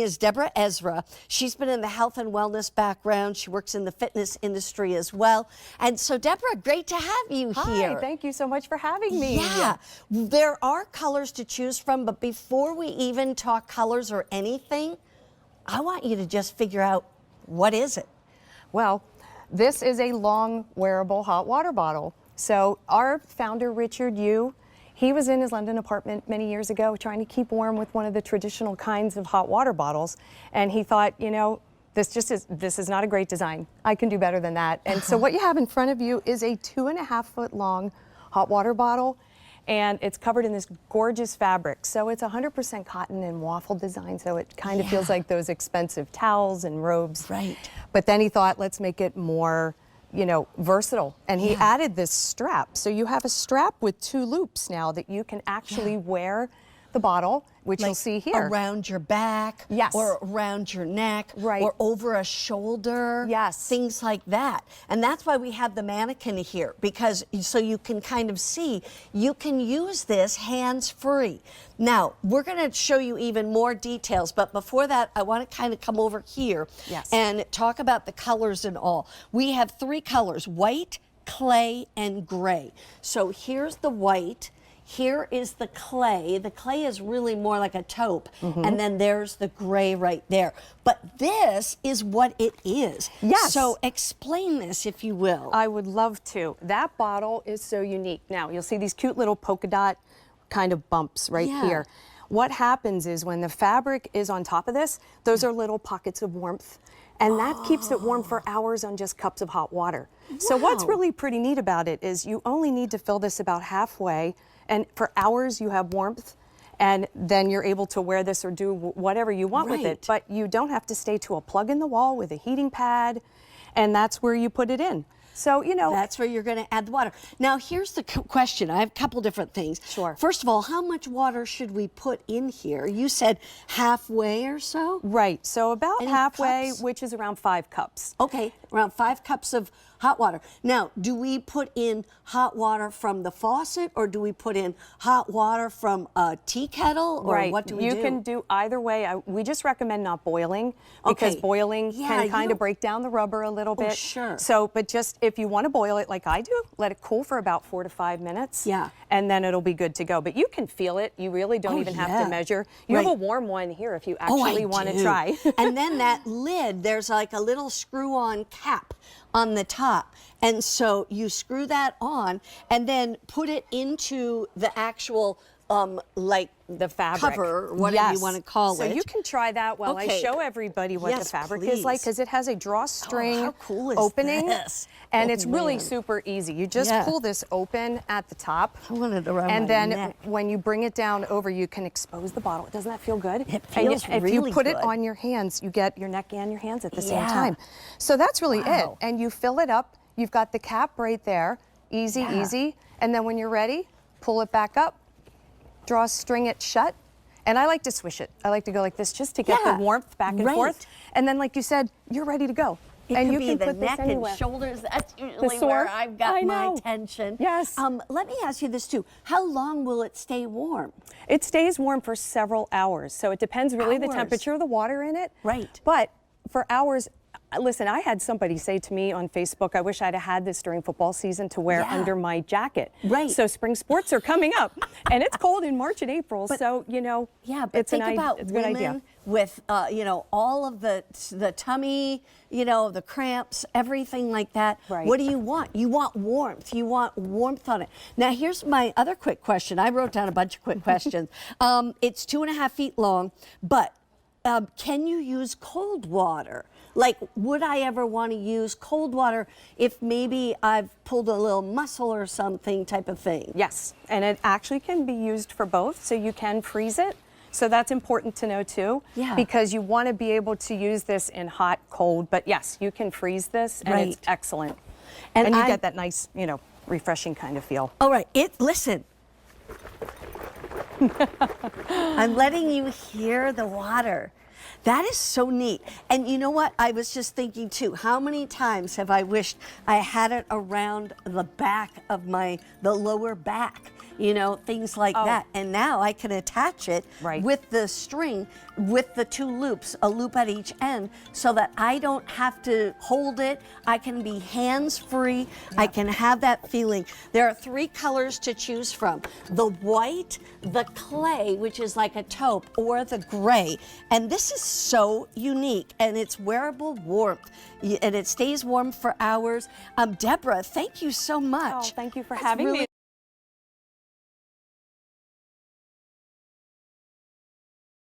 is Deborah Ezra. She's been in the health and wellness background. She works in the fitness industry as well. And so, Deborah, great to have you here. Hi, thank you so much for having me. Yeah, there are colors to choose from, but before we even talk colors or anything, I want you to just figure out, what is it? Well, this is a long wearable hot water bottle. So our founder, Richard YUYU, he was in his London apartment many years ago trying to keep warm with one of the traditional kinds of hot water bottles. And he thought, you know, this is not a great design. I can do better than that. And so what you have in front of you is a 2.5-foot long hot water bottle. And it's covered in this gorgeous fabric. So it's 100% cotton and waffle design. So it kind of feels like those expensive towels and robes. Right. But then he thought, let's make it more, you know, versatile. And he added this strap. So you have a strap with 2 loops now that you can actually wear the bottle, which you'll see here. Around your back, yes, or around your neck, right, or over a shoulder, yes, things like that. And that's why we have the mannequin here, because so you can kind of see, you can use this hands-free. Now, we're going to show you even more details, but before that, I want to kind of come over here and talk about the colors and all. We have 3 colors, white, clay, and gray. So here's the white. Here is the clay. The clay is really more like a taupe. And then there's the gray right there. But this is what it is. Yes. So explain this, if you will. I would love to. That bottle is so unique. Now, you'll see these cute little polka dot kind of bumps right here. What happens is when the fabric is on top of this, those are little pockets of warmth. And that keeps it warm for hours on just cups of hot water. So what's really pretty neat about it is you only need to fill this about halfway, and for hours you have warmth, and then you're able to wear this or do whatever you want with it. But you don't have to stay to a plug in the wall with a heating pad, and that's where you put it in. So, you know. That's where you're going to add the water. Now, here's the question. I have a couple different things. Sure. First of all, how much water should we put in here? You said halfway or so? Right. So about halfway, cups? which is around 5 cups. Okay, around 5 cups of hot water. Now, do we put in hot water from the faucet, or do we put in hot water from a tea kettle, or what do we do? You can do either way. We just recommend not boiling, because boiling can kind of break down the rubber a little bit. Sure. So, but just if you want to boil it like I do, let it cool for about 4 to 5 minutes. Yeah. And then it'll be good to go. But you can feel it. You really don't even have to measure. You have a warm one here if you actually want to try. And then that lid, there's like a little screw-on cap on the top. And so you screw that on and then put it into the actual like the fabric cover, whatever you want to call it. So you can try that while I show everybody what the fabric is like, because it has a drawstring opening, and it's really super easy. You just pull this open at the top, and then when you bring it down over, you can expose the bottle. Doesn't that feel good? It feels really good. If you put it on your hands, you get your neck and your hands at the same time. So that's really it. And you fill it up. You've got the cap right there. Easy, easy. And then when you're ready, pull it back up. String it shut, and I like to swish it. I like to go like this just to get the warmth back and forth. And then, like you said, you're ready to go. And you can put the neck and shoulders. That's usually where I've got my attention. Yes. Let me ask you this too. How long will it stay warm? It stays warm for several hours. So it depends really the temperature of the water in it. Right. But for hours. Listen, I had somebody say to me on Facebook, I wish I'd have had this during football season to wear under my jacket. Right. So spring sports are coming up, and it's cold in March and April, so, you know, but it's think about it's a good idea. With, you know, all of the tummy, you know, the cramps, everything like that. Right. What do you want? You want warmth. You want warmth on it. Now, here's my other quick question. I wrote down a bunch of quick questions. It's 2.5 feet long, but can you use cold water? Like, would I ever want to use cold water if maybe I've pulled a little muscle or something type of thing? Yes, and it actually can be used for both, so you can freeze it. So that's important to know too, because you want to be able to use this in hot, cold, but yes, you can freeze this, and it's excellent. And you get that nice, you know, refreshing kind of feel. All right, listen. I'm letting you hear the water. That is so neat. And you know what? I was just thinking too, how many times have I wished I had it around the back of the lower back? you know, things like that. And now I can attach it with the string, with the 2 loops, a loop at each end, so that I don't have to hold it. I can be hands-free. I can have that feeling. There are 3 colors to choose from: the white, the clay, which is like a taupe, or the gray. And this is so unique, and it's wearable warmth, and it stays warm for hours. Deborah, thank you so much. Oh, thank you for having me.